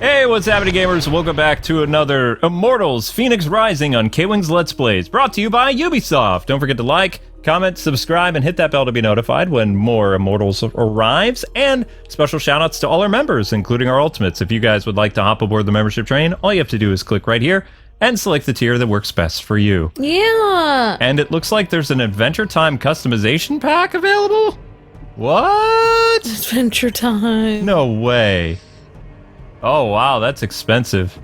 Hey, what's happening, gamers? Welcome back to another Immortals Fenyx Rising on Kwingsletsplays, brought to you by Ubisoft. Don't forget to like, comment, subscribe, and hit that bell to be notified when more Immortals arrives. And special shoutouts to all our members, including our ultimates. If you guys would like to hop aboard the membership train, all you have to do is click right here and select the tier that works best for you. Yeah. And it looks like there's an Adventure Time customization pack available? What? Adventure Time. No way. Oh, wow, that's expensive.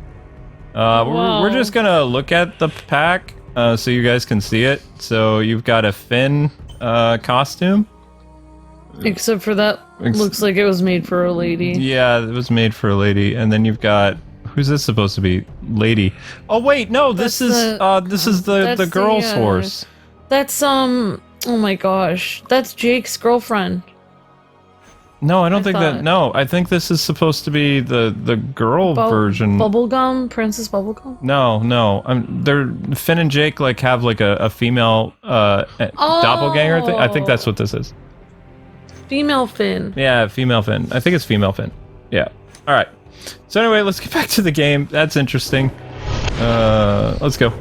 We're just gonna look at the pack so you guys can see it. So you've got a Finn costume. Except for that, looks like it was made for a lady. Yeah, it was made for a lady. And then you've got, who's this supposed to be? Lady. Oh wait, no, this is the girl's horse. That's oh my gosh, that's Jake's girlfriend. No, I don't think that. No, I think this is supposed to be the girl version. Bubblegum, Princess Bubblegum. No. They're Finn and Jake like have like a female doppelganger thing. I think that's what this is. Female Finn. Yeah, female Finn. I think it's female Finn. Yeah. All right. So anyway, let's get back to the game. That's interesting. Let's go.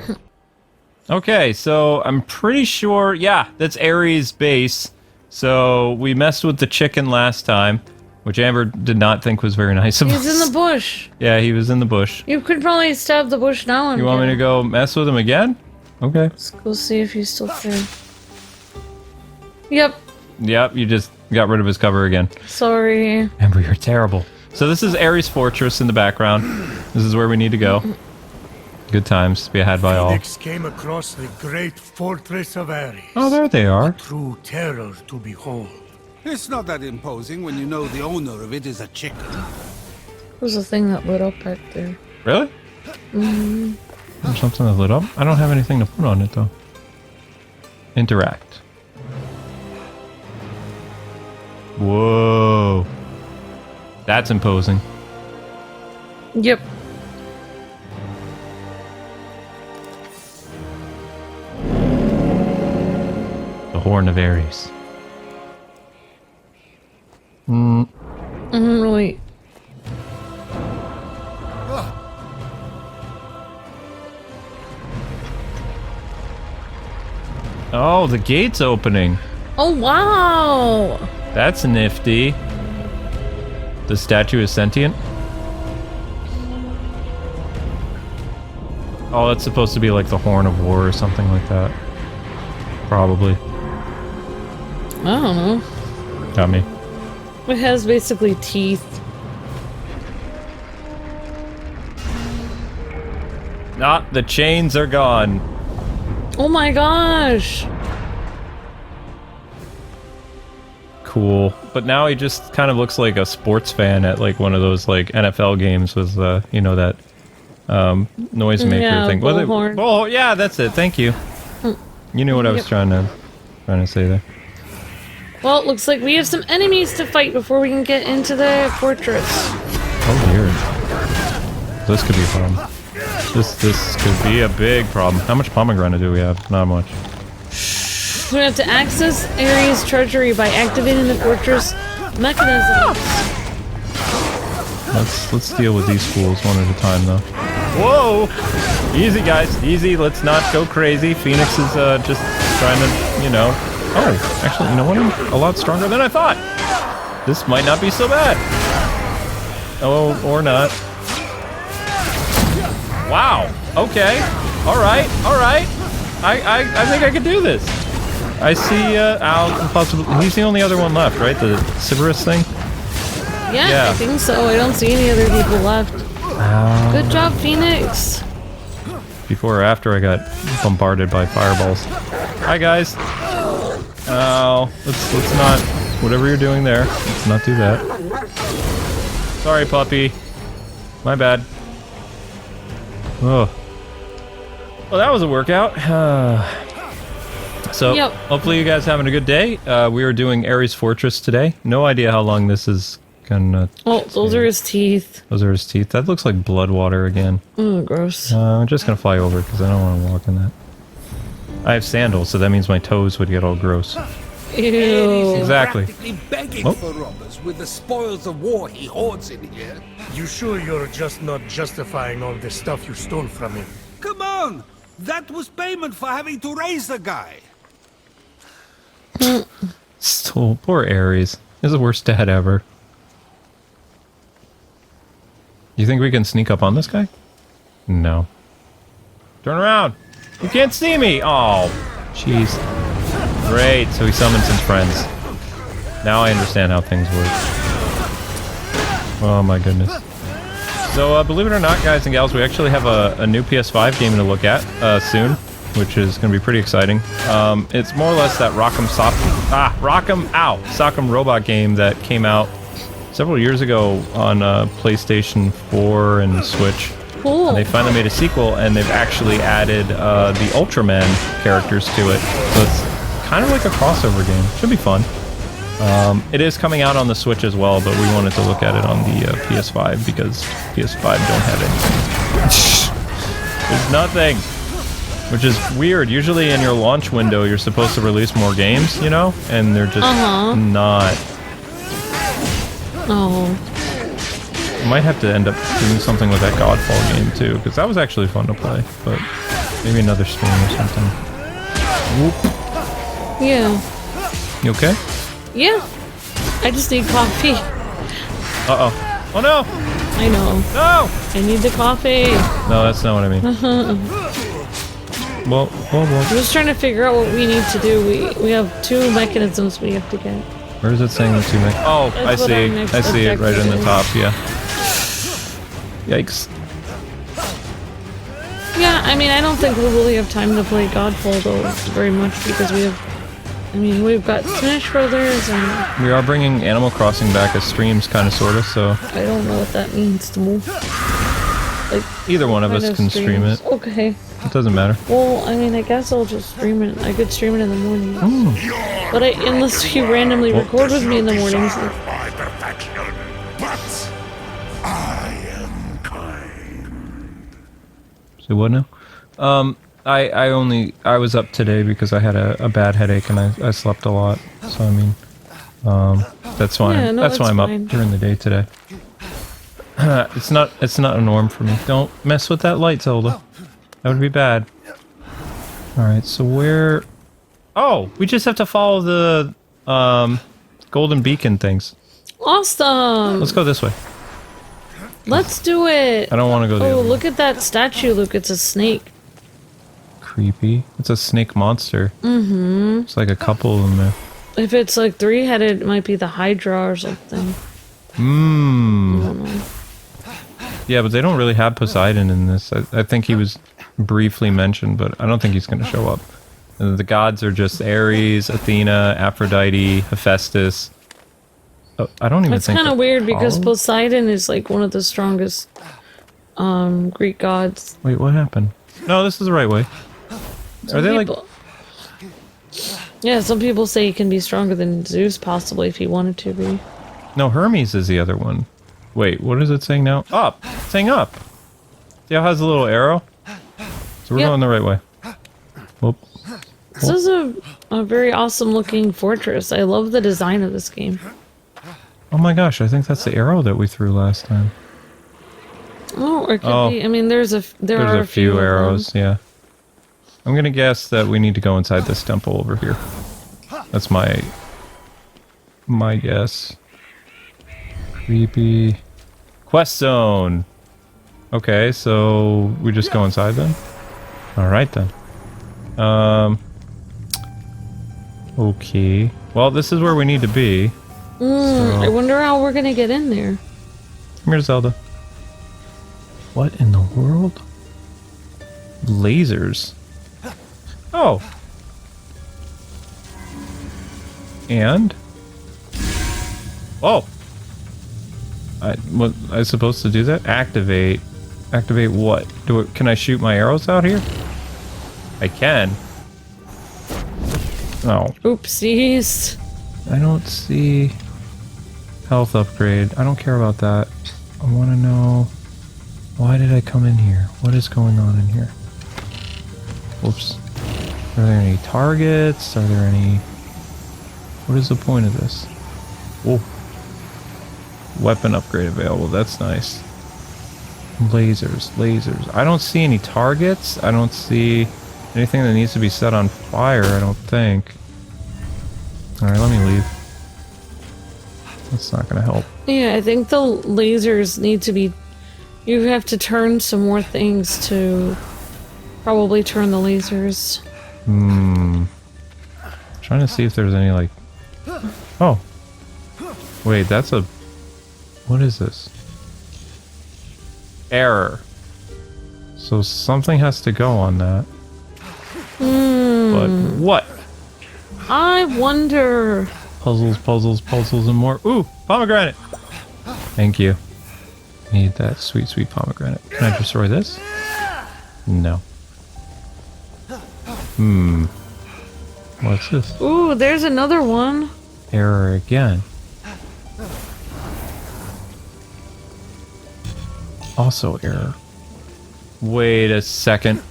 Okay, so I'm pretty sure. Yeah, that's Ares' base. So we messed with the chicken last time, which Amber did not think was very nice of us. He's in the bush. Yeah, he was in the bush. You could probably stab the bush now. You want me to go mess with him again? Okay. Let's go see if he's still there. Yep. Yep, you just got rid of his cover again. Sorry. Amber, you're terrible. So this is Ares' fortress in the background. This is where we need to go. Good times to be had by all. Fenyx came across the great fortress of Ares. Oh, there they are. True terror to behold. It's not that imposing when you know the owner of it is a chicken. There's a thing that lit up back there. Really? Mm-hmm. There's something that lit up? I don't have anything to put on it, though. Interact. Whoa. That's imposing. Yep. The Horn of Ares. Really. Oh, the gate's opening. Oh, wow. That's nifty. The statue is sentient? Oh, that's supposed to be like the Horn of War or something like that. Probably. I don't know. Got me. It has basically teeth. The chains are gone. Oh my gosh. Cool. But now he just kind of looks like a sports fan at like one of those like NFL games with you know, that noisemaker thing. Bullhorn. Oh yeah, that's it. Thank you. You knew what I was trying to say there. Well, it looks like we have some enemies to fight before we can get into the fortress. Oh dear. This could be a problem. This could be a big problem. How much pomegranate do we have? Not much. We have to access Ares' treasury by activating the fortress mechanisms. Let's deal with these fools one at a time, though. Whoa! Easy, guys. Easy. Let's not go crazy. Fenyx is just trying to, you know. Oh, actually, you know what? I'm a lot stronger than I thought. This might not be so bad. Oh, or not. Wow. Okay. All right. I think I could do this. I see. Possibly. He's the only other one left, right? The Sybaris thing. Yeah, I think so. I don't see any other people left. Good job, Fenyx. Before or after I got bombarded by fireballs. Hi guys. Oh, let's not. Whatever you're doing there, let's not do that. Sorry, puppy. My bad. Oh. Well, that was a workout. So, hopefully you guys having a good day. We are doing Ares' Fortress today. No idea how long this is gonna... Oh, those are his teeth. Those are his teeth. That looks like blood water again. Oh, gross. I'm just gonna fly over because I don't want to walk in that. I have sandals, so that means my toes would get all gross. Ew. Exactly. Practically begging Oh. for robbers with the spoils of war he hoards in here. You sure you're just not justifying all the stuff you stole from him? Come on! That was payment for having to raise the guy. So poor Ares. He's the worst dad ever. You think we can sneak up on this guy? No. Turn around! You can't see me! Oh, jeez. Great, so he summons his friends. Now I understand how things work. Oh my goodness. So, believe it or not, guys and gals, we actually have a new PS5 game to look at soon, which is going to be pretty exciting. It's more or less that Sock'em Robot game that came out several years ago on PlayStation 4 and Switch. Cool. And they finally made a sequel, and they've actually added the Ultraman characters to it. So it's kind of like a crossover game. Should be fun. It is coming out on the Switch as well, but we wanted to look at it on the PS5 because PS5 don't have anything. There's nothing, which is weird. Usually in your launch window, you're supposed to release more games, you know, and they're just not. Oh. Might have to end up doing something with that Godfall game too, because that was actually fun to play. But maybe another stream or something. Whoop. Yeah. You okay? Yeah. I just need coffee. Uh-oh. Oh no! I know. No! I need the coffee. No, that's not what I mean. Well. I'm just trying to figure out what we need to do. We have 2 mechanisms we have to get. Where is it saying the 2 mech? Oh, That's I what our see. next I see it right in the objective top, yeah. Yikes. Yeah, I mean, I don't think we'll really have time to play Godfall though very much because we've got Smash Brothers and We are bringing Animal Crossing back as streams, kind of, sort of, so I don't know what that means to me. Like, either one of kind us of can stream it. streams. Okay. It doesn't matter. Well, I mean, I guess I'll just stream it. I could stream it in the morning. But unless you randomly record with me in the mornings. My perfection, but I am kind. So what now? I was up today because I had a bad headache and I slept a lot. So I mean, that's fine. Yeah, no, that's why that's I'm fine. up during the day today. It's not a norm for me. Don't mess with that light, Zelda. That would be bad. All right, so where? Oh, we just have to follow the golden beacon things. Awesome! Let's go this way. Let's do it! I don't want to go the Oh, other way. look at that statue, Luke. It's a snake. Creepy. It's a snake monster. Mm-hmm. It's like a couple of them there. If it's like 3-headed, it might be the Hydra or something. Yeah, but they don't really have Poseidon in this. I think he was briefly mentioned, but I don't think he's going to show up. And the gods are just Ares, Athena, Aphrodite, Hephaestus. Oh, I don't even It's think... kind of weird because Apollo? Poseidon is like one of the strongest Greek gods. Wait, what happened? No, this is the right way. Are they like... Yeah, some people say he can be stronger than Zeus, possibly, if he wanted to be. No, Hermes is the other one. Wait, what is it saying now? Up! It's saying up! See how it has a little arrow? So we're Yep. going the right way. Whoop. This is a very awesome looking fortress. I love the design of this game. Oh my gosh, I think that's the arrow that we threw last time. Oh, or it could Oh. be. I mean, there's a few of them. arrows, yeah. I'm gonna guess that we need to go inside this temple over here. That's my guess. Creepy. Quest zone! Okay, so we just go inside then? Alright then. Okay. Well, this is where we need to be. I wonder how we're gonna get in there. Come here, Zelda. What in the world? Lasers. Oh. And? Oh. Was I supposed to do that? Activate. Activate what? Can I shoot my arrows out here? I can. No. Oopsies. I don't see health upgrade. I don't care about that. I want to know, why did I come in here? What is going on in here? Whoops. Are there any targets? Are there any... What is the point of this? Whoa. Weapon upgrade available. That's nice. Lasers, lasers. I don't see any targets. I don't see anything that needs to be set on fire, I don't think. Alright, let me leave. That's not gonna help. Yeah, I think the lasers need to be... You have to turn some more things to probably turn the lasers. Trying to see if there's any, like... Oh. Wait, that's a... What is this? Error. So something has to go on that. But what? I wonder... Puzzles, puzzles, puzzles, and more. Ooh, pomegranate! Thank you. Need that sweet, sweet pomegranate. Can I destroy this? No. What's this? Ooh, there's another one. Error again. Also error. Wait a second.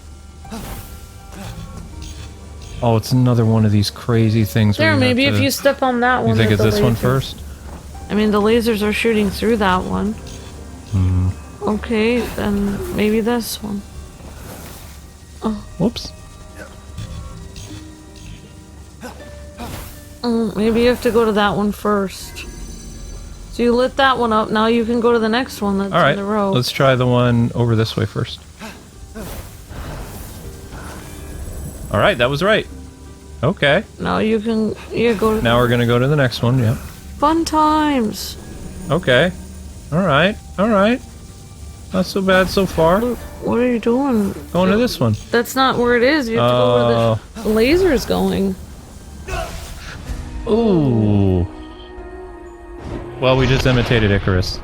Oh, it's another one of these crazy things. There, maybe if you step on that one. You think with it's the this one lasers. first? I mean, the lasers are shooting through that one. Okay, then maybe this one. Whoops. Maybe you have to go to that one first. So you lit that one up, now you can go to the next one that's in the row. Let's try the one over this way first. Alright, that was right. Okay. Now you can, go to... Now we're gonna go to the next one, yeah. Fun times! Okay. Alright, alright. Not so bad so far. Look, what are you doing? Going to this one. That's not where it is, you have to go where the laser's going. Ooh. Well, we just imitated Icarus.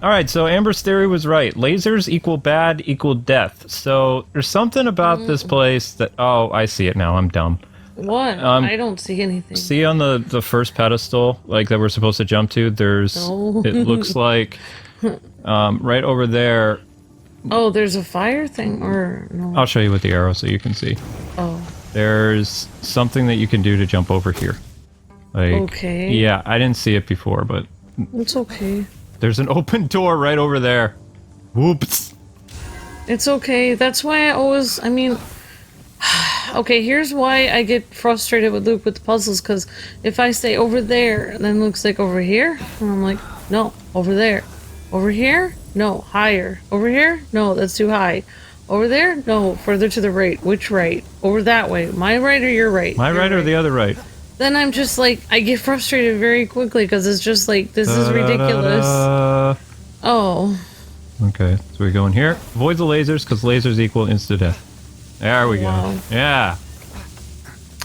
Alright, so Amber's theory was right. Lasers equal bad equal death. So there's something about this place that... Oh, I see it now. I'm dumb. What? I don't see anything. See on the first pedestal, like that we're supposed to jump to, there's... No. It looks like... right over there... Oh, there's a fire thing? Or... No. I'll show you with the arrow so you can see. Oh. There's something that you can do to jump over here. Like, okay. Yeah, I didn't see it before, but... It's okay. There's an open door right over there. Whoops. It's okay. That's why I always... I mean... Okay, here's why I get frustrated with Luke with the puzzles, because if I say over there, then Luke's like over here, and I'm like, no, over there. Over here? No, higher. Over here? No, that's too high. Over there? No, further to the right. Which right? Over that way. My right or your right? My right or the other right? Then I'm just like, I get frustrated very quickly, because it's just like, this is ridiculous. Oh. Okay, so we go in here. Avoid the lasers, because lasers equal insta-death. There we go. Yeah.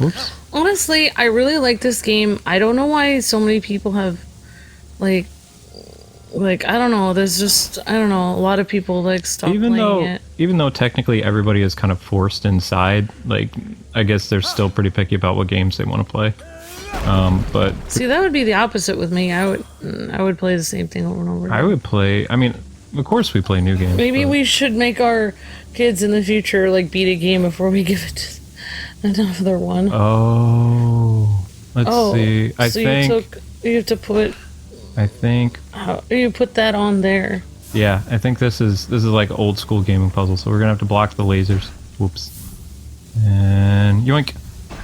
Oops. Honestly, I really like this game. I don't know why so many people have, like, I don't know, there's just, I don't know, a lot of people, like, stop playing it. Even though technically everybody is kind of forced inside, like, I guess they're still pretty picky about what games they want to play. But... See, that would be the opposite with me. I would play the same thing over and over again. I would play, I mean, of course we play new games. Maybe but... we should make our kids in the future, like, beat a game before we give it to another one. Oh. Let's see. I think... you have to put... I think... you put that on there. Yeah, I think this is like old school gaming puzzle, so we're gonna have to block the lasers. Whoops. And yoink.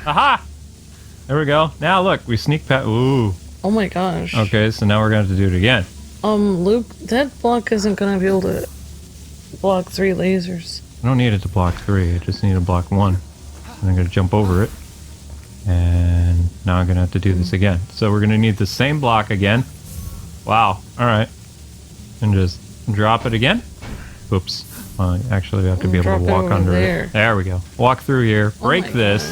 Aha! There we go. Now look, we sneak past. Ooh. Oh my gosh. Okay, so now we're gonna have to do it again. Luke, that block isn't gonna be able to block 3 lasers. I don't need it to block 3, I just need to block 1. And I'm gonna jump over it. And now I'm gonna have to do this again. So we're gonna need the same block again. Wow, alright. And just drop it again. Oops. Well, actually, we have to be able to walk under it. There we go. Walk through here. Break this.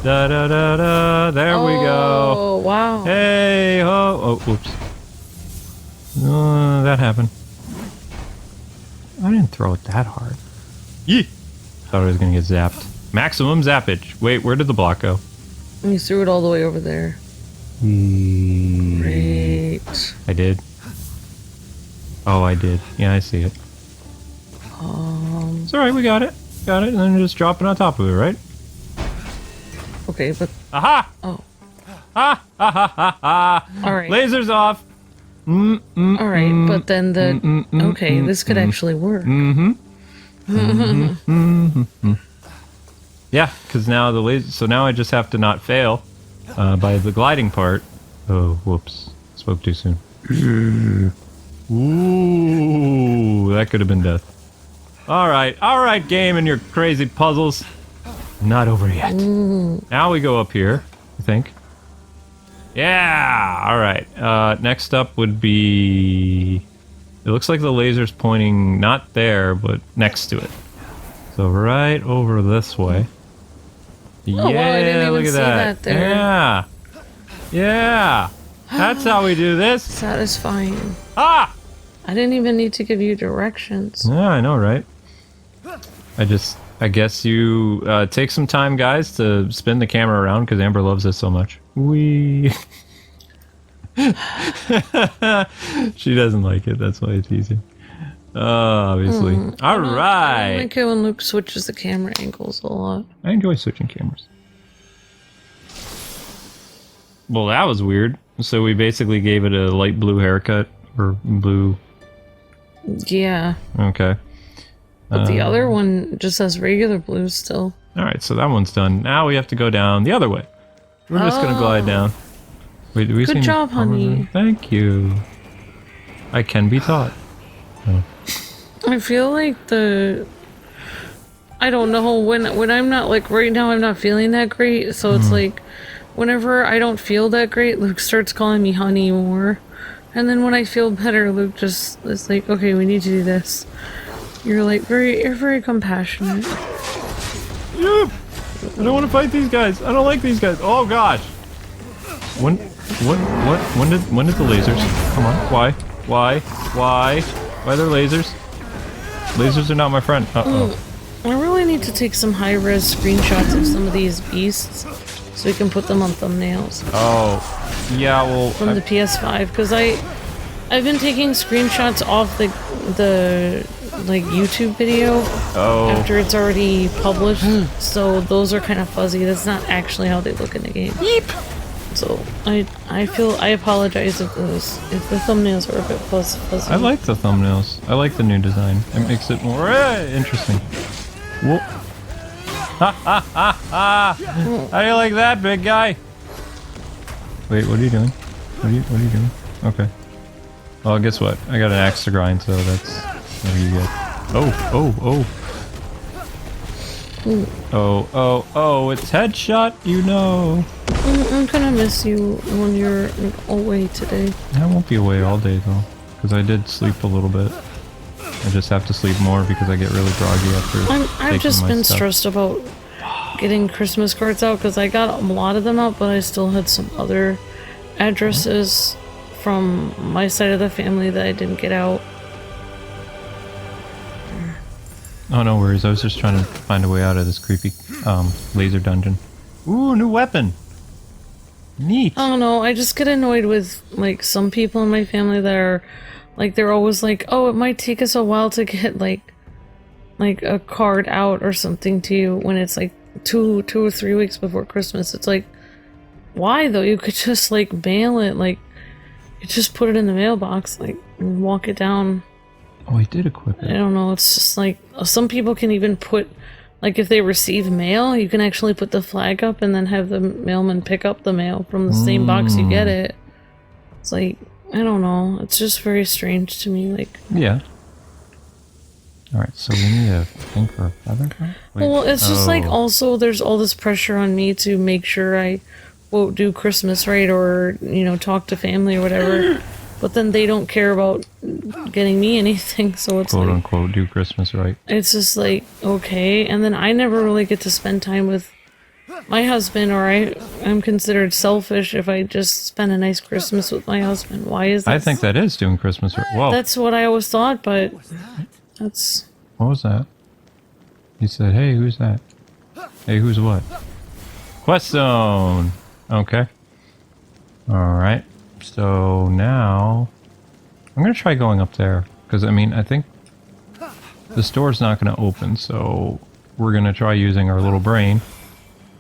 Da da da da. There we go. Oh, wow. Hey ho. Oh, oops. That happened. I didn't throw it that hard. Yee! Thought I was gonna get zapped. Maximum zappage. Wait, where did the block go? You threw it all the way over there. Great. I did. Oh, I did. Yeah, I see it. It's alright, we got it. Got it, and then just drop it on top of it, right? Okay, but... Aha! Oh. ha ha ha ha ha. All right. Lasers off. All right, but then the okay, this could actually work. Yeah, because now the laser. So now I just have to not fail by the gliding part. Oh, whoops! Spoke too soon. Ooh, that could have been death. All right, game, and your crazy puzzles. Not over yet. Now we go up here, I think. Yeah. All right. Next up would be. It looks like the laser's pointing not there, but next to it. So right over this way. Oh, Yeah, wow, I didn't even look at see that. that there. Yeah. Yeah. That's how we do this. Satisfying. Ah! I didn't even need to give you directions. Yeah, I know, right? I guess you take some time, guys, to spin the camera around because Amber loves this so much. Wee. She doesn't like it. That's why it's easy. Obviously. All right. I like it when Luke switches the camera angles a lot. I enjoy switching cameras. Well, that was weird. So we basically gave it a light blue haircut or blue. Yeah. Okay. But the other one just has regular blue still. All right, so that one's done. Now we have to go down the other way. We're just gonna glide down. Wait, do we Good see job, honey. Thank you. I can be taught. I feel like I don't know, when I'm not, like, right now I'm not feeling that great, so it's like, whenever I don't feel that great, Luke starts calling me honey more. And then when I feel better, Luke just is like, okay, we need to do this. You're like, you're very compassionate. Yep. I don't want to fight these guys. I don't like these guys. Oh gosh. When did the lasers? Come on. Why are there lasers? Lasers are not my friend. I really need to take some high-res screenshots of some of these beasts so we can put them on thumbnails. Oh, yeah. Well, from the PS5, because I've been taking screenshots off the like YouTube video after it's already published, so those are kind of fuzzy. That's not actually how they look in the game. Yeep. So I apologize if the thumbnails are a bit fuzzy. I like the thumbnails. I like the new design. It makes it more interesting. Whoa. Ha ha ha ha! How do you like that, big guy? Wait, what are you doing? What are you doing? Okay. Well, guess what? I got an axe to grind, so that's what you get. Oh, it's headshot, you know. I'm gonna miss you when you're away today. I won't be away all day, though, because I did sleep a little bit. I just have to sleep more because I get really groggy after I've just been stressed about getting Christmas cards out because I got a lot of them out, but I still had some other addresses from my side of the family that I didn't get out. Oh, no worries. I was just trying to find a way out of this creepy laser dungeon. Ooh, new weapon. Neat. I don't know. I just get annoyed with like some people in my family that are like, they're always like, oh, it might take us a while to get like a card out or something to you when it's like two or 3 weeks before Christmas. It's like, why though? You could just like mail it. Like, you just put it in the mailbox, like, and walk it down. Oh, I did equip it. I don't know. It's just like some people can even put, like, if they receive mail, you can actually put the flag up and then have the mailman pick up the mail from the same box you get it. It's like, I don't know. It's just very strange to me. Like, yeah. All right, so we need a thing for a feather. Well, it's just like also there's all this pressure on me to make sure I won't do Christmas right or, you know, talk to family or whatever. But then they don't care about getting me anything, so it's quote like, unquote do Christmas right. It's just like, okay, and then I never really get to spend time with my husband, or I'm considered selfish if I just spend a nice Christmas with my husband. Why is that? I think that is doing Christmas right. Whoa. That's what I always thought, but that's... What was that? He said, hey, who's that? Hey, who's what? Quest zone! Okay. Alright. So now... I'm gonna try going up there. Because, I mean, I think the store's not gonna open, so we're gonna try using our little brain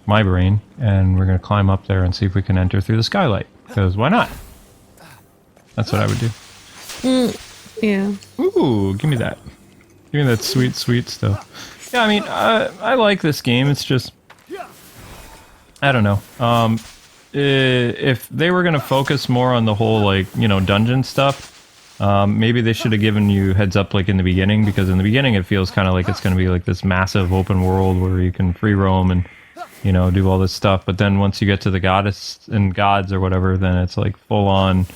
my brain, and we're going to climb up there and see if we can enter through the skylight. Because why not? That's what I would do. Yeah. Ooh, give me that. Give me that sweet, sweet stuff. Yeah, I mean, I like this game. It's just... I don't know. If they were going to focus more on the whole, like, you know, dungeon stuff, maybe they should have given you heads up, like, in the beginning, because in the beginning it feels kind of like it's going to be like this massive open world where you can free roam and, you know, do all this stuff. But then once you get to the goddess and gods or whatever, then it's like full-on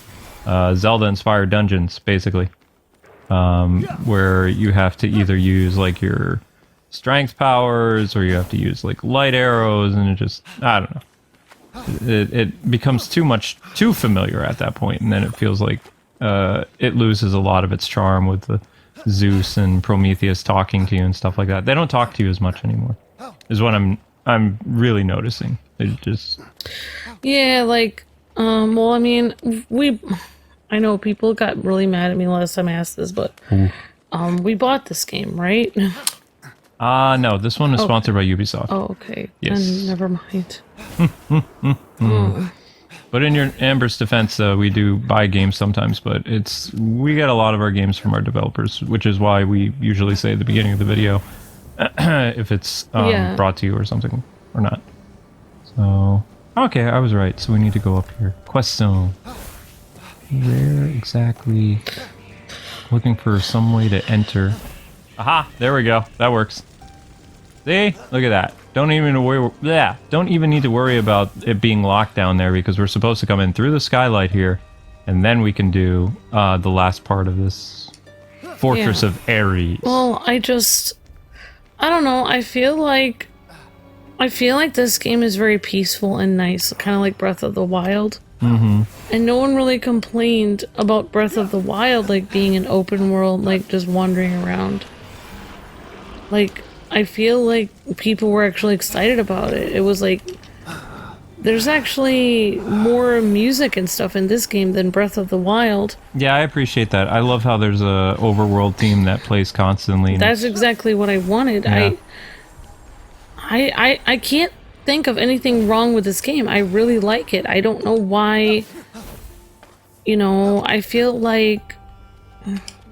Zelda-inspired dungeons, basically. Where you have to either use, like, your strength powers, or you have to use, like, light arrows, and it just, I don't know. It becomes too familiar at that point, and then it feels like it loses a lot of its charm with the Zeus and Prometheus talking to you and stuff like that. They don't talk to you as much anymore, is what I'm really noticing. It just... Yeah, like, well, I mean, I know people got really mad at me last time I asked this, but we bought this game, right? No, this one is sponsored by Ubisoft. Oh, okay. Yes. Then never mind. But in your Amber's defense, we do buy games sometimes, but we get a lot of our games from our developers, which is why we usually say at the beginning of the video if it's brought to you or something or not. So, okay, I was right. So we need to go up here. Question. Where exactly? Looking for some way to enter. Aha! There we go. That works. See? Look at that. Don't even need to worry about it being locked down there, because we're supposed to come in through the skylight here, and then we can do the last part of this Fortress of Ares. Well, I don't know. I feel like this game is very peaceful and nice, kind of like Breath of the Wild. Mm-hmm. And no one really complained about Breath of the Wild, like, being an open world, like, just wandering around. Like, I feel like people were actually excited about it. It was like, there's actually more music and stuff in this game than Breath of the Wild. Yeah, I appreciate that. I love how there's a overworld theme that plays constantly. That's exactly what I wanted. Yeah. I can't think of anything wrong with this game. I really like it. I don't know why, you know, I feel like...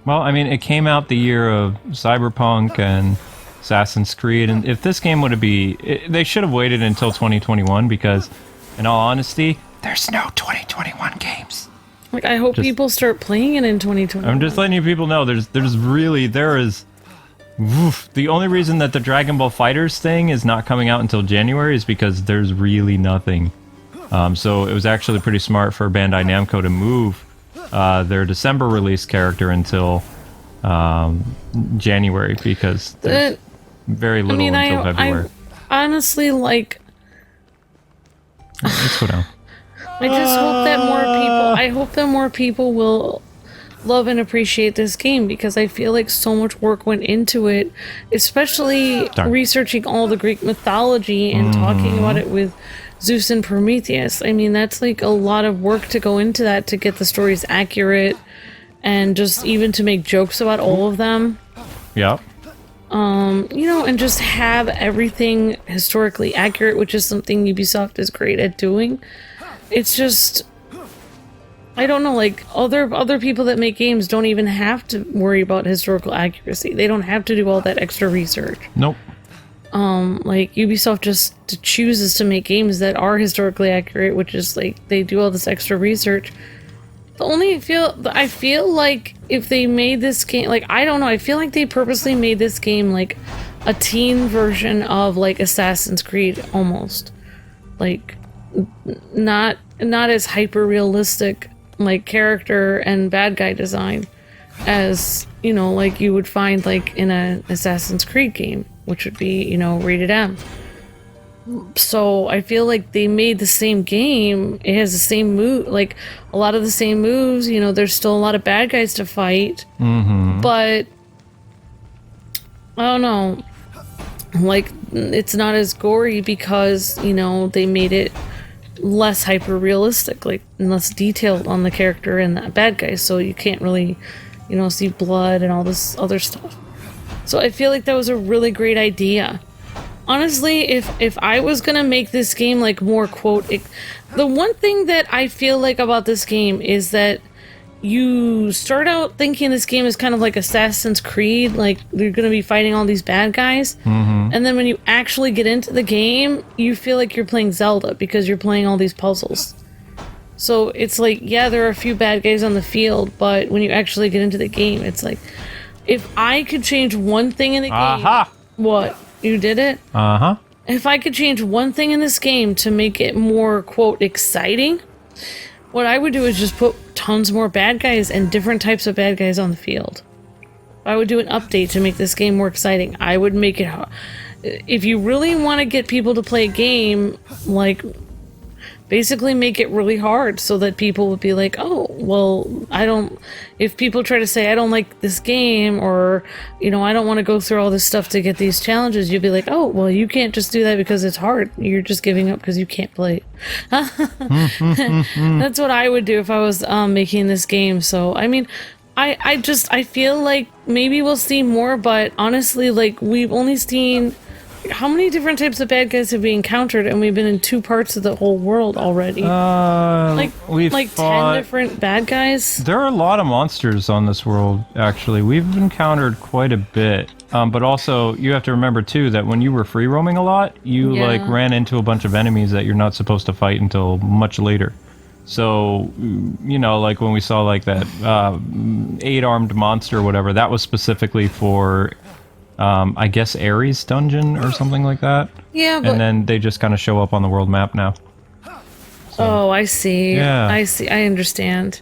Well, I mean, it came out the year of Cyberpunk and Assassin's Creed, and if this game they should have waited until 2021, because, in all honesty, there's no 2021 games. Like, I hope people start playing it in 2021. I'm just letting you people know, there is... The only reason that the Dragon Ball FighterZ thing is not coming out until January is because there's really nothing. So it was actually pretty smart for Bandai Namco to move their December release character until January, because there's very little until February. I honestly, like... Let's go down. I just hope that more people will love and appreciate this game, because I feel like so much work went into it, especially researching all the Greek mythology and talking about it with Zeus and Prometheus. I mean, that's like a lot of work to go into that, to get the stories accurate, and just even to make jokes about all of them. Yeah. You know, and just have everything historically accurate, which is something Ubisoft is great at doing. It's just... I don't know, like, other people that make games don't even have to worry about historical accuracy. They don't have to do all that extra research. Nope. Like, Ubisoft just chooses to make games that are historically accurate, which is, like, they do all this extra research. I feel like if they made this game, like, I don't know, I feel like they purposely made this game, like, a teen version of, like, Assassin's Creed, almost. Like, not as hyper-realistic, like, character and bad guy design as, you know, like you would find, like, in an Assassin's Creed game, which would be, you know, rated M. So I feel like they made the same game. It has the same move, like a lot of the same moves. You know, there's still a lot of bad guys to fight, but I don't know. Like, it's not as gory because, you know, they made it less hyper realistic, like, and less detailed on the character and the bad guys. So you can't really, you know, see blood and all this other stuff. So I feel like that was a really great idea. honestly, if I was gonna make this game like more the one thing that I feel like about this game is that you start out thinking this game is kind of like Assassin's Creed, like you're gonna be fighting all these bad guys, and then when you actually get into the game, you feel like you're playing Zelda because you're playing all these puzzles. So it's like, yeah, there are a few bad guys on the field, but when you actually get into the game, it's like, if I could change one thing in the game... What? You did it? If I could change one thing in this game to make it more, quote, exciting, what I would do is just put tons more bad guys and different types of bad guys on the field. I would do an update to make this game more exciting. I would make it... If you really want to get people to play a game, like... Basically make it really hard so that people would be like, oh, well, if people try to say, I don't like this game, or, you know, I don't want to go through all this stuff to get these challenges, you'd be like, oh, well, you can't just do that because it's hard. You're just giving up because you can't play it. That's what I would do if I was making this game. So, I mean, I feel like maybe we'll see more, but honestly, like, we've only seen... How many different types of bad guys have we encountered, and we've been in 2 parts of the whole world already? We've like fought... 10 different bad guys? There are a lot of monsters on this world, actually. We've encountered quite a bit. But also, you have to remember, too, that when you were free roaming a lot, you, like, ran into a bunch of enemies that you're not supposed to fight until much later. So, you know, like, when we saw, like, that 8-armed monster or whatever, that was specifically for... I guess Ares dungeon or something like that. Yeah, but... And then they just kind of show up on the world map now. So, oh, I see. Yeah. I see. I understand.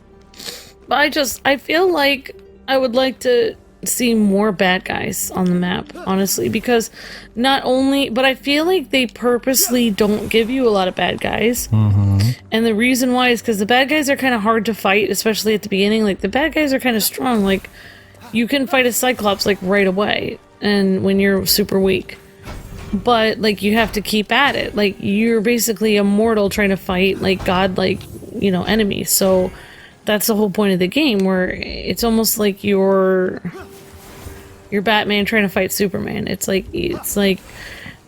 But I feel like I would like to see more bad guys on the map, honestly, because not only... But I feel like they purposely don't give you a lot of bad guys. And the reason why is because the bad guys are kind of hard to fight, especially at the beginning. Like, the bad guys are kind of strong. Like, you can fight a Cyclops, like, right away. And when you're super weak, but like you have to keep at it. Like you're basically a mortal trying to fight like god-like, you know, enemies. So that's the whole point of the game, where it's almost like you're Batman trying to fight Superman. It's like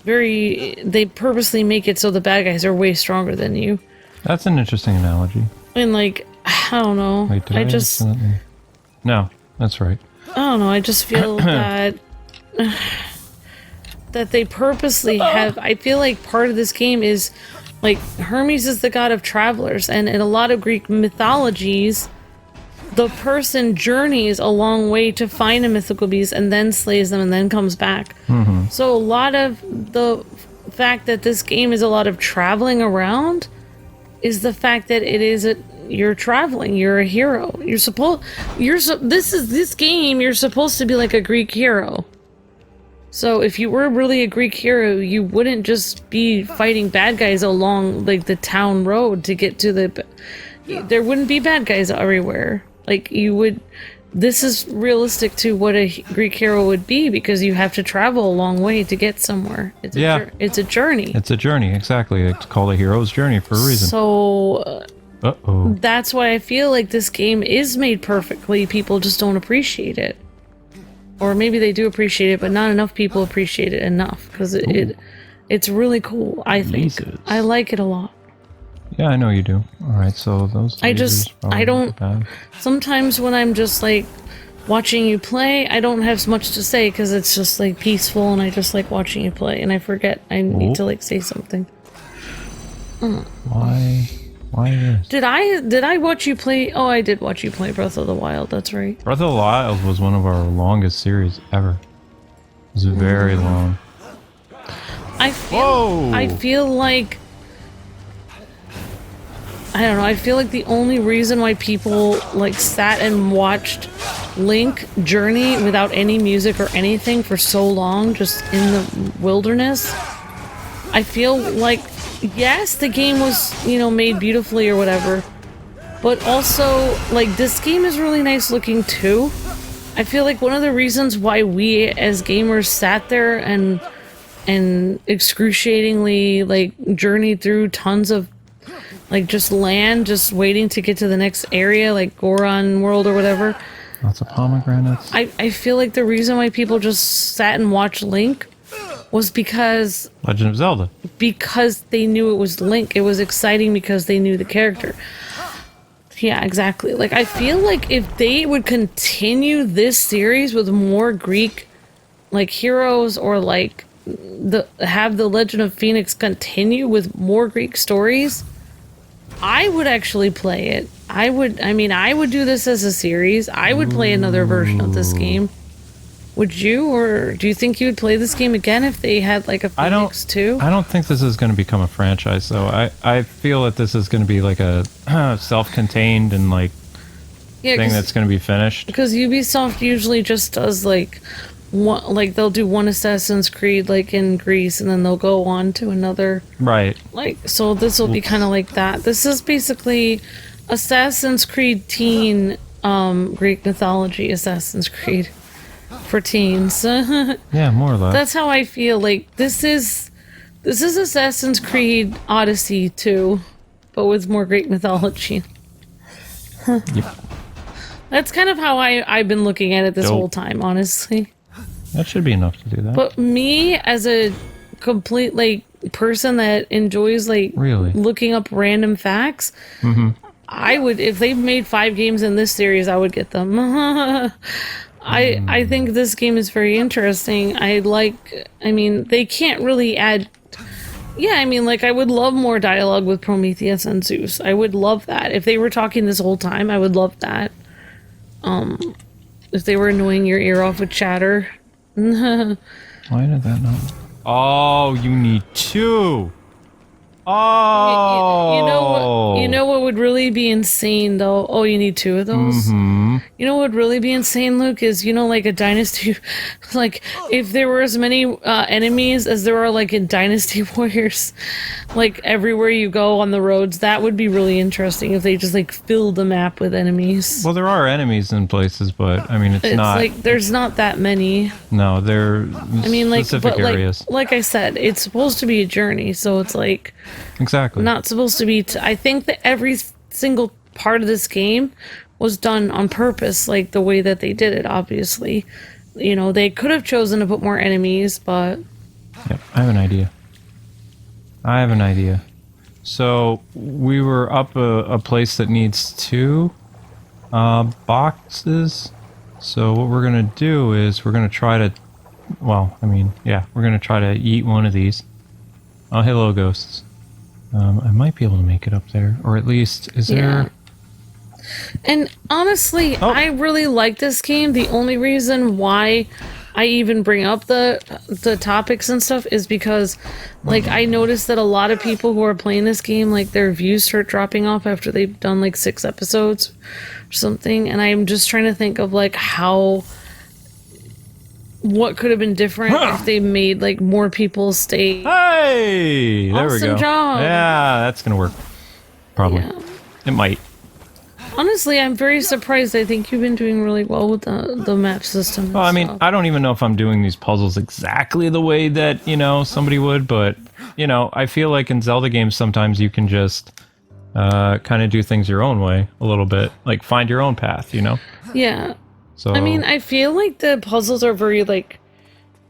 very, they purposely make it so the bad guys are way stronger than you. That's an interesting analogy. And like, I don't know. Wait, did I just... No, that's right. I don't know. I just feel that they purposely have... I feel like part of this game is, like, Hermes is the god of travelers, and in a lot of Greek mythologies, the person journeys a long way to find a mythical beast and then slays them and then comes back. So a lot of the fact that this game is a lot of traveling around is the fact that it is you're traveling, you're a hero. This game, you're supposed to be like a Greek hero. So if you were really a Greek hero, you wouldn't just be fighting bad guys along like the town road to get to the... There wouldn't be bad guys everywhere. Like you would... This is realistic to what a Greek hero would be, because you have to travel a long way to get somewhere. It's a journey. It's a journey, exactly. It's called a hero's journey for a reason. So... That's why I feel like this game is made perfectly. People just don't appreciate it. Or maybe they do appreciate it, but not enough people appreciate it enough, because it's really cool, I think. Lasers. I like it a lot. Yeah, I know you do. Alright, so those... I don't... Sometimes when I'm just, like, watching you play, I don't have much to say, because it's just, like, peaceful, and I just like watching you play, and I forget I need to, like, say something. Why this? Did I watch you play? Oh, I did watch you play Breath of the Wild, that's right. Breath of the Wild was one of our longest series ever. It was very long. I feel like... I don't know, I feel like the only reason why people, like, sat and watched Link journey without any music or anything for so long, just in the wilderness, I feel like, yes, the game was, you know, made beautifully or whatever, but also, like, this game is really nice looking too. I feel like one of the reasons why we as gamers sat there and excruciatingly, like, journeyed through tons of, like, just land, just waiting to get to the next area, like Goron World or whatever. Lots of pomegranates. I feel like the reason why people just sat and watched Link was because Legend of Zelda. they knew it was Link. It was exciting because they knew the character. Yeah, exactly. Like, I feel like if they would continue this series with more Greek, like, heroes, or like have the Legend of Phoenix continue with more Greek stories, I would actually play it. I would do this as a series. I would play another version of this game. Would you, or do you think you would play this game again if they had like a Phoenix too? I don't think this is going to become a franchise, though. I feel that this is going to be like a self-contained and like thing that's going to be finished. Because Ubisoft usually just does like one, like they'll do one Assassin's Creed like in Greece, and then they'll go on to another. Right. Like, so this will be kind of like that. This is basically Assassin's Creed teen, Greek mythology Assassin's Creed. For teens. Yeah, more or less. That's how I feel. Like, this is Assassin's Creed Odyssey 2, but with more Greek mythology. Yep. That's kind of how I've been looking at it this whole time, honestly. That should be enough to do that. But me, as a complete, like, person that enjoys, like, looking up random facts, I would, if they made 5 games in this series, I would get them. I think this game is very interesting. I mean, they can't really add... Yeah, I mean, like, I would love more dialogue with Prometheus and Zeus. I would love that. If they were talking this whole time, I would love that. If they were annoying your ear off with chatter. Why did that not... Oh, you need 2! Oh! You know what would really be insane, though? Oh, you need 2 of those? You know what would really be insane, Luke, is, you know, like a Dynasty... Like, if there were as many enemies as there are, like, in Dynasty Warriors, like, everywhere you go on the roads, that would be really interesting if they just, like, filled the map with enemies. Well, there are enemies in places, but, I mean, it's not... like, there's not that many. No, they're specific areas. Like I said, it's supposed to be a journey, so it's like... Exactly. Not supposed to be... I think that every single part of this game was done on purpose, like the way that they did it, obviously. You know, they could have chosen to put more enemies, but... Yep, I have an idea. So, we were up a place that needs 2 boxes. So what we're going to do is we're going to try to... Well, I mean, yeah, we're going to try to eat one of these. Oh, hello, ghosts. I might be able to make it up there. Or at least, is there... And honestly, I really like this game. The only reason why I even bring up the topics and stuff is because, like, I noticed that a lot of people who are playing this game, like, their views start dropping off after they've done, like, 6 episodes or something. And I'm just trying to think of, like, what could have been different if they made, like, more people stay. Hey! There we go. Awesome job. Yeah, that's going to work. Probably. Yeah. It might. Honestly, I'm very surprised. I think you've been doing really well with the map system. Well, I mean, I don't even know if I'm doing these puzzles exactly the way that, you know, somebody would, but, you know, I feel like in Zelda games sometimes you can just kind of do things your own way a little bit. Like, find your own path, you know? Yeah. So, I mean, I feel like the puzzles are very, like,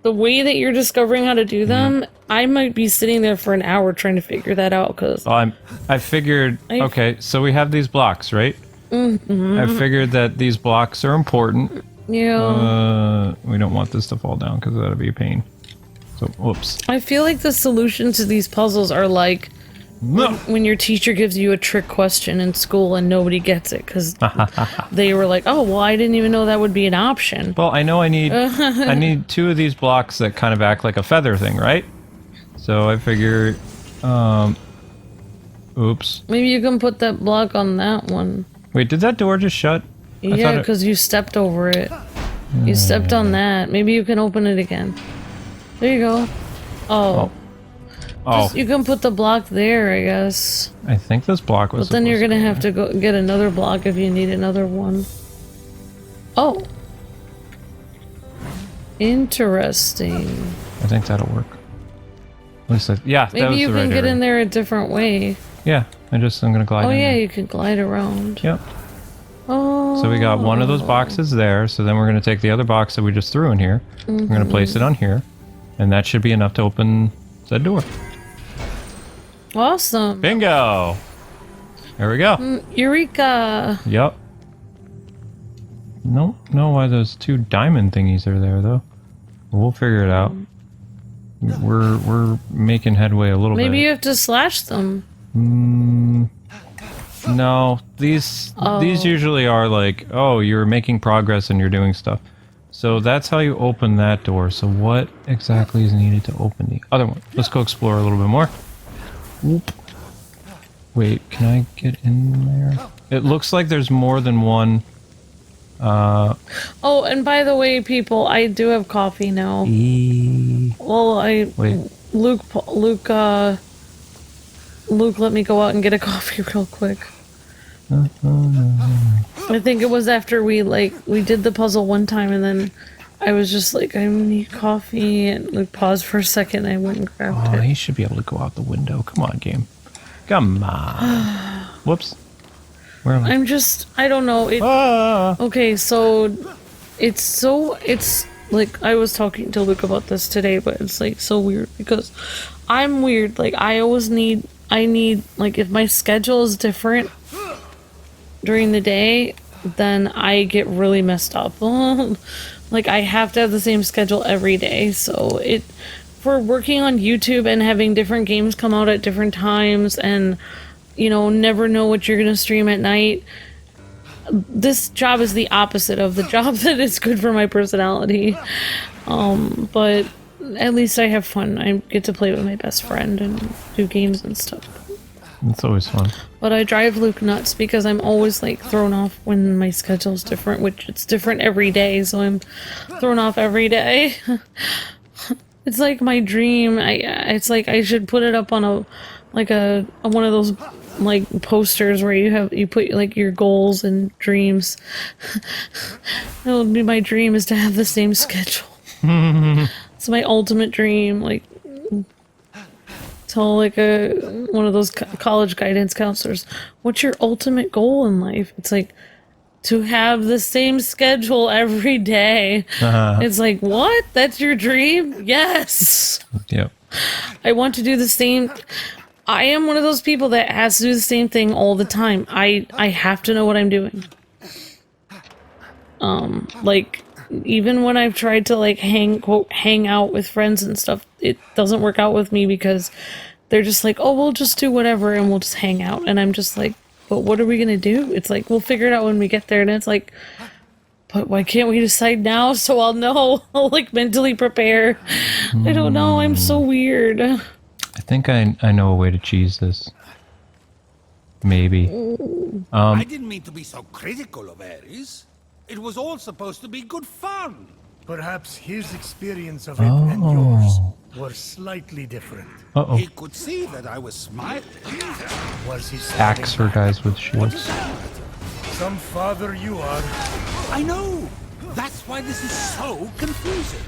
the way that you're discovering how to do them, I might be sitting there for an hour trying to figure that out, because... I figured, okay, so we have these blocks, right? I figured that these blocks are important. Yeah. We don't want this to fall down because that'd be a pain. So, whoops. I feel like the solution to these puzzles are like when your teacher gives you a trick question in school and nobody gets it because they were like, oh, well, I didn't even know that would be an option. Well, I know I need 2 of these blocks that kind of act like a feather thing, right? So I figured, oops. Maybe you can put that block on that one. Wait, did that door just shut? Yeah, because you stepped over it. You stepped on that. Maybe you can open it again. There you go. Oh. You can put the block there, I guess. I think this block was... But then you're gonna have to go get another block if you need another one. Oh. Interesting. I think that'll work. At least yeah, that was the right Maybe you can get in there a different way. Yeah, I'm gonna glide in yeah, there. you can glide around. Yep. Oh. So we got one of those boxes there, so then we're gonna take the other box that we just threw in here. We're gonna place it on here. And that should be enough to open the door. Awesome. Bingo! There we go. Eureka. Yep. Don't know why those 2 diamond thingies are there, though. We'll figure it out. We're making headway a little bit. Maybe you have to slash them. No, these usually are like, oh, you're making progress and you're doing stuff. So that's how you open that door. So what exactly is needed to open the other one? Let's go explore a little bit more. Whoop. Wait, can I get in there? It looks like there's more than one. Oh, and by the way, people, I do have coffee now. Well, Wait. Luke let me go out and get a coffee real quick. I think it was after we did the puzzle one time, and then I was just like, I need coffee, and Luke paused for a second, and I went and grabbed it. He should be able to go out the window. Come on, game. Come on. Whoops. Where am I? I don't know. Okay, so it's like, I was talking to Luke about this today, but it's like so weird because I'm weird. Like, I need, like, if my schedule is different during the day, then I get really messed up. Like, I have to have the same schedule every day, so for working on YouTube and having different games come out at different times and, you know, never know what you're gonna stream at night, this job is the opposite of the job that is good for my personality. But at least I have fun. I get to play with my best friend and do games and stuff. It's always fun. But I drive Luke nuts because I'm always, like, thrown off when my schedule's different, which it's different every day, so I'm thrown off every day. It's like my dream. It's like I should put it up on one of those, like, posters where you put, like, your goals and dreams. That would be my dream, is to have the same schedule. It's my ultimate dream. Like, tell, like, one of those college guidance counselors, what's your ultimate goal in life? It's like, to have the same schedule every day. It's like, what? That's your dream? Yes. Yep. I want to do the same. I am one of those people that has to do the same thing all the time. I have to know what I'm doing. Like, even when I've tried to, like, hang out with friends and stuff, it doesn't work out with me because they're just like, oh, we'll just do whatever and we'll just hang out. And I'm just like, but what are we gonna do? It's like, we'll figure it out when we get there. And it's like, but why can't we decide now so I'll know? I'll, like, mentally prepare. I don't know. I'm so weird. I think I know a way to cheese this. Maybe. I didn't mean to be so critical of Ares. It was all supposed to be good fun. Perhaps his experience of it and yours were slightly different. Uh-oh. He could see that I was smiling. Was he Axe for guys with What shields. is that? some father you are? I know. That's why this is so confusing.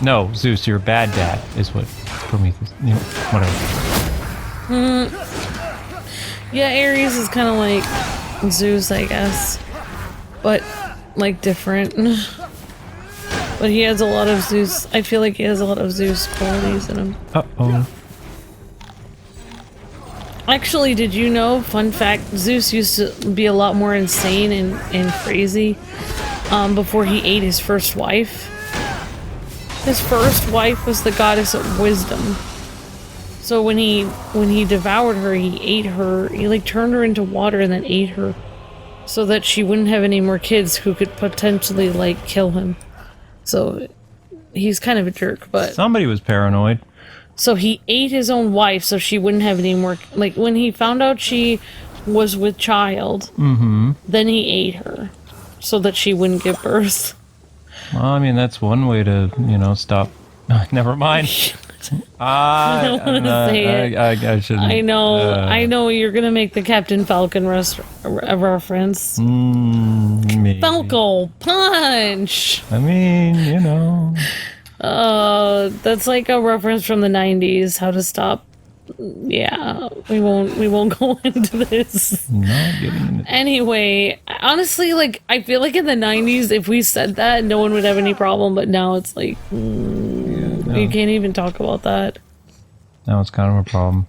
No, Zeus, you're a bad dad, is what Prometheus. You know, whatever. Yeah, Ares is kind of like Zeus, I guess. But, like, different. But he has a lot of Zeus. I feel like he has a lot of Zeus qualities in him. Uh-oh. Actually, did you know, fun fact, Zeus used to be a lot more insane and crazy before he ate his first wife. His first wife was the goddess of wisdom. So when he devoured her, he ate her, he, like, turned her into water and then ate her so that she wouldn't have any more kids who could potentially, like, kill him. So he's kind of a jerk, but... Somebody was paranoid. So he ate his own wife so she wouldn't have any more... Like, when he found out she was with child, then he ate her so that she wouldn't give birth. Well, I mean, that's one way to, you know, stop. Never mind. I don't want to say it. I shouldn't. I know you're going to make the Captain Falcon reference. Maybe. Falco punch! I mean, you know. That's like a reference from the 90s, how to stop yeah, we won't go into this. Not getting into Anyway, honestly, like, I feel like in the 90s, if we said that, no one would have any problem, but now it's like, you can't even talk about that. Now it's kind of a problem.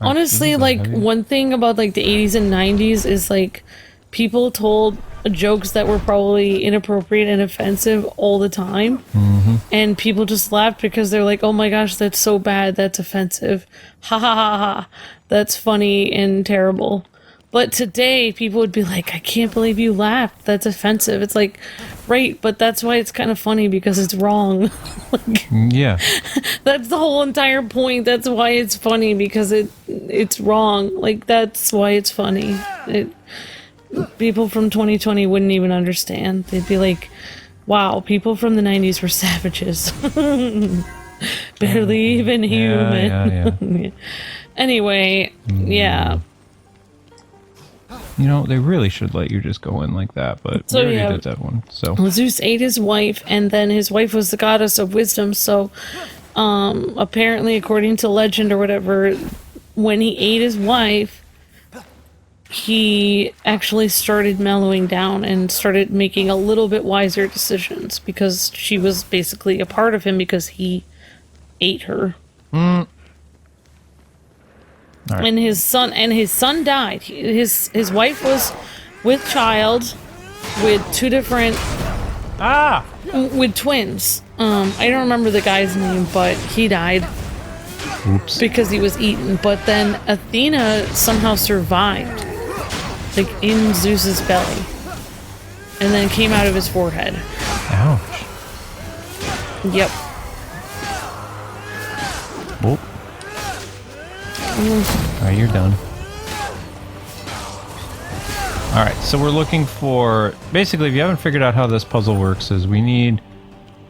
Honestly, like, one thing about, like, the 80s and 90s is, like, people told jokes that were probably inappropriate and offensive all the time. And people just laughed because they're like, oh my gosh, that's so bad, that's offensive. Ha ha ha ha. That's funny and terrible. But today, people would be like, I can't believe you laughed. That's offensive. It's like, right, but that's why it's kind of funny because it's wrong. Like, yeah. that's the whole entire point. That's why it's funny because it's wrong. Like, that's why it's funny. People from 2020 wouldn't even understand. They'd be like, wow, people from the 90s were savages. Barely even human. Yeah. Anyway, yeah. You know, they really should let you just go in like that, but So, we already yeah. did that one. So Zeus ate his wife, and then his wife was the goddess of wisdom, so apparently, according to legend or whatever, when he ate his wife, he actually started mellowing down and started making a little bit wiser decisions because she was basically a part of him because he ate her. All right. And his son died. His wife was with child with two different with twins. I don't remember the guy's name, but he died. Oops. Because he was eaten. But then Athena somehow survived, like in Zeus's belly, and then came out of his forehead. Ouch. Yep. Whoop. Alright, you're done. Alright, so we're looking for... Basically, if you haven't figured out how this puzzle works, is we need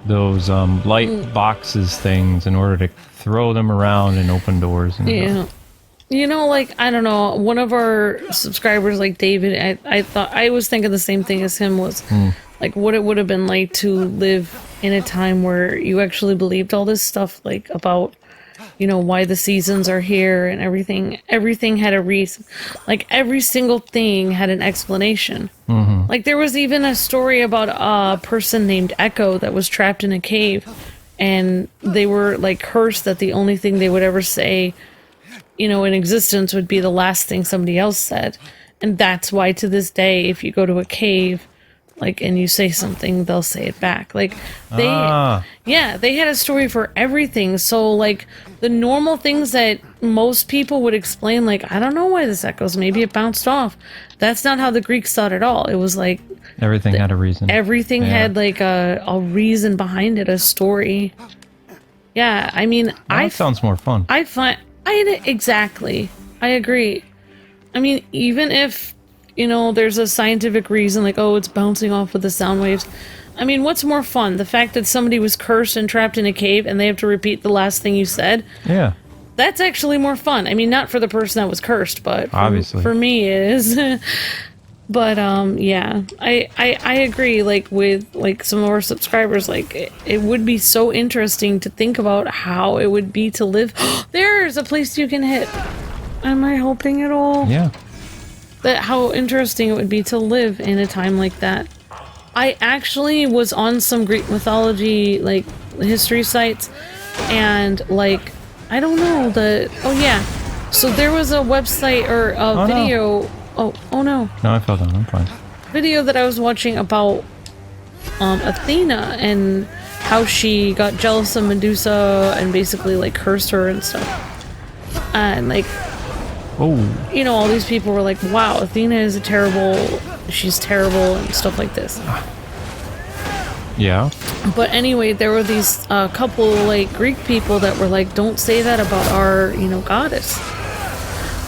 those light boxes things in order to throw them around and open doors. And Yeah. You know, like, I don't know, one of our subscribers, like David, I was thinking the same thing as him was, like, what it would have been like to live in a time where you actually believed all this stuff, like, about, you know, why the seasons are here and everything had a reason. Like, every single thing had an explanation. Like, there was even a story about a person named Echo that was trapped in a cave, and they were, like, cursed that the only thing they would ever say, you know, in existence would be the last thing somebody else said. And that's why to this day, if you go to a cave, like, and you say something, they'll say it back. Like, they had a story for everything. So, like, the normal things that most people would explain, like, I don't know why this echoes, maybe it bounced off. That's not how the Greeks thought at all. It was like... everything had a reason. Everything had, like, a reason behind it, a story. Yeah, I mean, That sounds more fun. Exactly. I agree. I mean, even if, you know, there's a scientific reason, like, oh, it's bouncing off of the sound waves. I mean, what's more fun? The fact that somebody was cursed and trapped in a cave and they have to repeat the last thing you said? Yeah. That's actually more fun. I mean, not for the person that was cursed, but Obviously. For me it is. But, yeah. I agree, like, with, like, some of our subscribers, like, it would be so interesting to think about how it would be to live. There's a place you can hit. Am I hoping at all? Yeah. That how interesting it would be to live in a time like that. I actually was on some Greek mythology, like, history sites, and, like, I don't know, oh yeah. So there was a website or a video... No. Oh no. No, I fell down. I'm fine. Video that I was watching about Athena and how she got jealous of Medusa and basically, like, cursed her and stuff. And, like, you know, all these people were like, wow, Athena is she's terrible and stuff like this. Yeah. But anyway, there were these couple, like, Greek people that were like, don't say that about our, you know, goddess.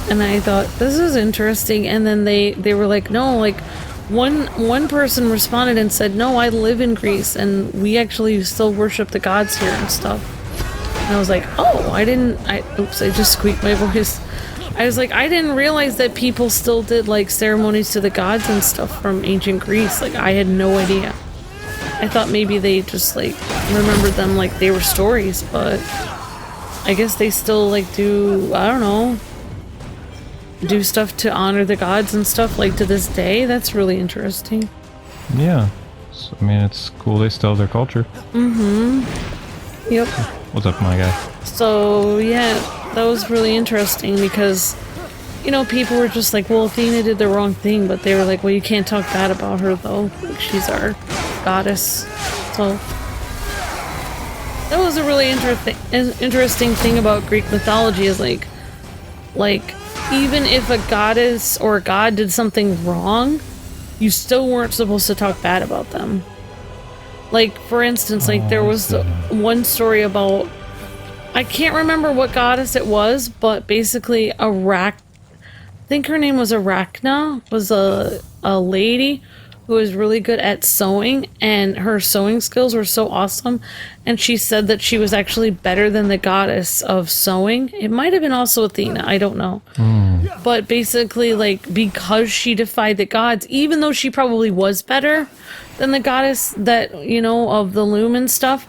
And I thought, this is interesting. And then they were like, no, like, one person responded and said, no, I live in Greece and we actually still worship the gods here and stuff. And I was like, oh, oops, I just squeaked my voice. I was like, I didn't realize that people still did, like, ceremonies to the gods and stuff from ancient Greece. Like, I had no idea. I thought maybe they just, like, remembered them like they were stories, but I guess they still like do, I don't know, do stuff to honor the gods and stuff like to this day. That's really interesting. Yeah. So, I mean, it's cool they still have their culture. Yep. What's up, my guy? So yeah, that was really interesting because, you know, people were just like, well, Athena did the wrong thing, but they were like, well, you can't talk bad about her though. Like, she's our goddess. So that was a really interesting thing about Greek mythology is like even if a goddess or a god did something wrong, you still weren't supposed to talk bad about them. Like, for instance, like there was one story about, I can't remember what goddess it was, but basically I think her name was Arachne, was a lady who was really good at sewing, and her sewing skills were so awesome, and she said that she was actually better than the goddess of sewing. It might have been also Athena, I don't know. But basically, like, because she defied the gods, even though she probably was better than the goddess that, you know, of the loom and stuff,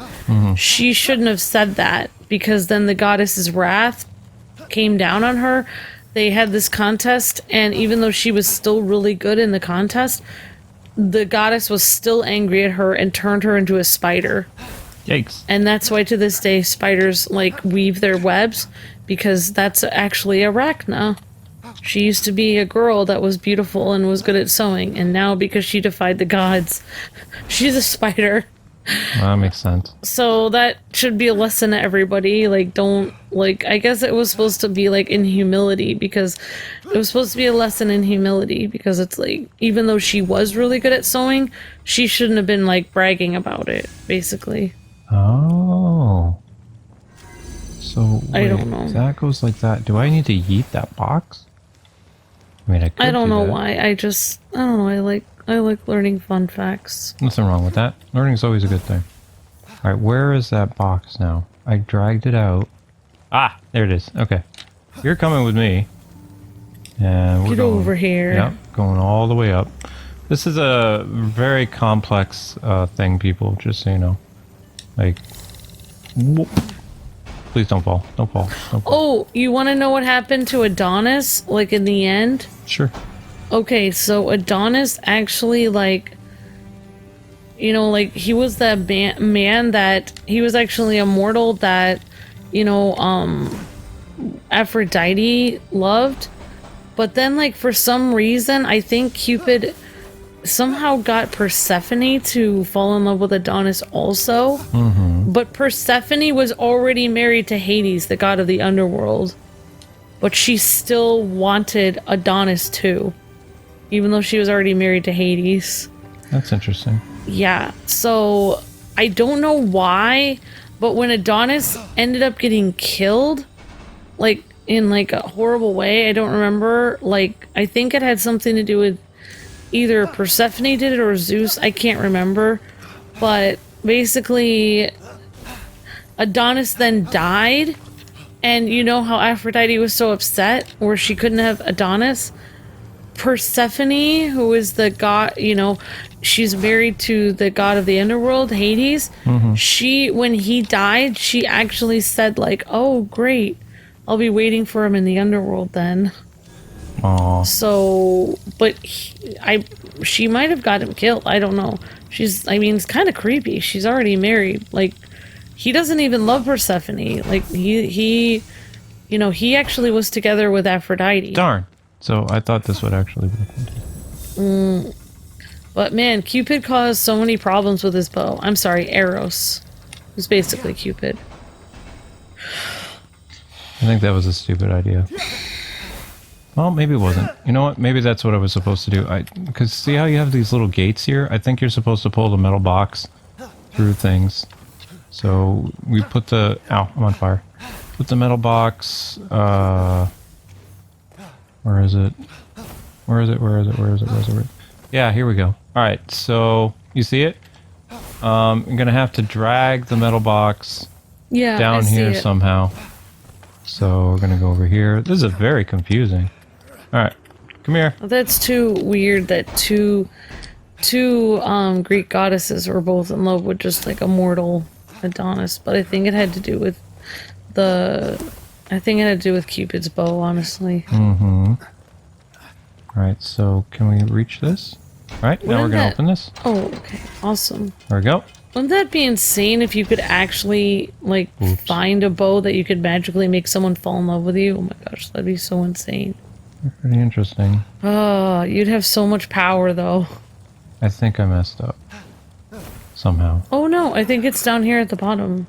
she shouldn't have said that, because then the goddess's wrath came down on her. They had this contest, and even though she was still really good in the contest, the goddess was still angry at her and turned her into a spider. Yikes. And that's why to this day spiders like weave their webs, because that's actually Arachne. She used to be a girl that was beautiful and was good at sewing, and now because she defied the gods, she's a spider. Well, that makes sense. So that should be a lesson to everybody. Like, don't, like, I guess it was supposed to be like in humility, because it was supposed to be a lesson in humility, because it's like, even though she was really good at sewing, she shouldn't have been like bragging about it, basically. Oh. So, wait, I don't know. that goes like that. Do I need to yeet that box? I mean, I don't know that. why. I don't know. I like learning fun facts. Nothing wrong with that. Learning is always a good thing. Alright, where is that box now? I dragged it out. Ah, there it is. Okay. You're coming with me. And we're Get going, over here. Yep, going all the way up. This is a very complex thing, people, just so you know. Like, whoop. Please don't fall. Don't fall. Don't fall. Oh, you want to know what happened to Adonis, like, in the end? Sure. Okay, so Adonis actually, like, you know, like, he was that man that, he was actually a mortal that, you know, Aphrodite loved. But then, like, for some reason, I think Cupid somehow got Persephone to fall in love with Adonis also. But Persephone was already married to Hades, the god of the underworld. But she still wanted Adonis too, even though she was already married to Hades. That's interesting. Yeah, so I don't know why, but when Adonis ended up getting killed, like, in, like, a horrible way, I don't remember, like, I think it had something to do with either Persephone did it or Zeus, I can't remember, but basically Adonis then died, and you know how Aphrodite was so upset where she couldn't have Adonis? Persephone, who is the god, you know, she's married to the god of the underworld, Hades. She, when he died, she actually said, like, oh great, I'll be waiting for him in the underworld then. Aww. So, but she might have got him killed. I don't know. I mean, it's kind of creepy. She's already married. Like, he doesn't even love Persephone. Like, he, you know, he actually was together with Aphrodite. Darn. So I thought this would actually be. But man, Cupid caused so many problems with his bow. I'm sorry, Eros. Who's basically Cupid. I think that was a stupid idea. Well, maybe it wasn't. You know what? Maybe that's what I was supposed to do. Because see how you have these little gates here? I think you're supposed to pull the metal box through things. So we put the... Ow, I'm on fire. Put the metal box... Where is it? Where is it? Where is it? Where is it? Where is it? Yeah, here we go. Alright, so... You see it? I'm going to have to drag the metal box down here somehow. So we're going to go over here. This is very confusing. Alright, come here. That's too weird that two Greek goddesses were both in love with just like a mortal Adonis, but I think it had to do with I think it had to do with Cupid's bow, honestly. Alright, so can we reach this? Alright, now we're gonna open this. Oh, okay. Awesome. There we go. Wouldn't that be insane if you could actually, like, find a bow that you could magically make someone fall in love with you? Oh my gosh, that'd be so insane. Pretty interesting. Oh, you'd have so much power, though. I think I messed up. Somehow. Oh no, I think it's down here at the bottom.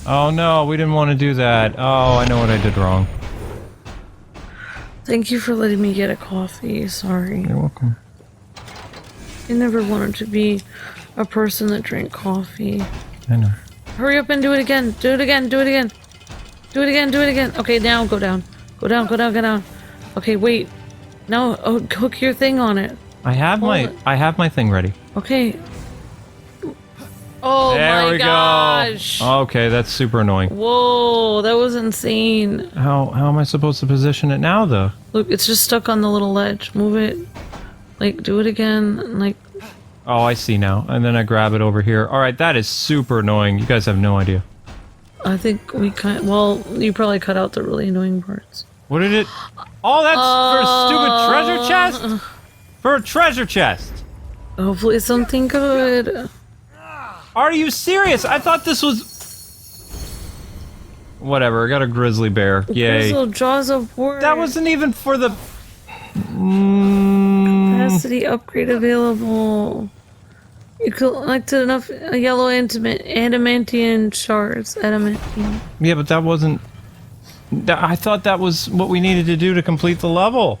Oh no, we didn't want to do that. Oh, I know what I did wrong. Thank you for letting me get a coffee, sorry. You're welcome. I never wanted to be a person that drank coffee. I know. Hurry up and do it again. Do it again. Do it again. Do it again. Do it again. Okay, now go down. Go down. Go down. Go down. Okay, wait. Now hook your thing on it. I have my thing ready. Okay. Oh there my gosh. Go. Okay, that's super annoying. Whoa, that was insane. How am I supposed to position it now, though? Look, it's just stuck on the little ledge. Move it. Like, do it again. Like. Oh, I see now. And then I grab it over here. All right, that is super annoying. You guys have no idea. I think we well, you probably cut out the really annoying parts. What did it? Oh, that's for a stupid treasure chest? For a treasure chest. Hopefully something good. Are you serious? I thought this was... Whatever, I got a grizzly bear. Yay. Grizzle jaws of war. That wasn't even for the... Capacity upgrade available. You collected enough yellow adamantium shards. Adamantium. Yeah, but that wasn't... I thought that was what we needed to do to complete the level.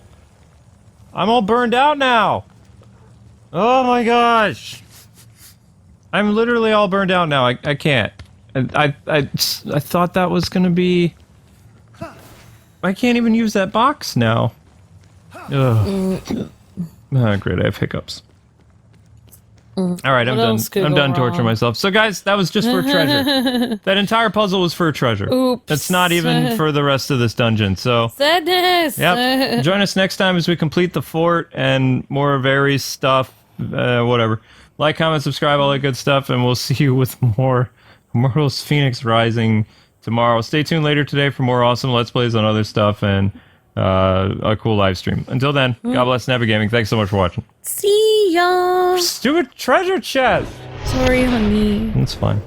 I'm all burned out now. Oh my gosh. I'm literally all burned out now. I can't. I thought that was gonna be... I can't even use that box now. Ugh. Oh, great, I have hiccups. Alright, I'm done. I'm done torturing myself. So guys, that was just for a treasure. That entire puzzle was for a treasure. Oops. That's not even for the rest of this dungeon, so... Sadness! Yep. Join us next time as we complete the fort and more Varys stuff, whatever. Like, comment, subscribe, all that good stuff, and we'll see you with more Immortals Fenyx Rising tomorrow. Stay tuned later today for more awesome Let's Plays on other stuff and a cool live stream. Until then, God bless Never Gaming. Thanks so much for watching. See ya! Stupid treasure chest! Sorry, honey. It's fine.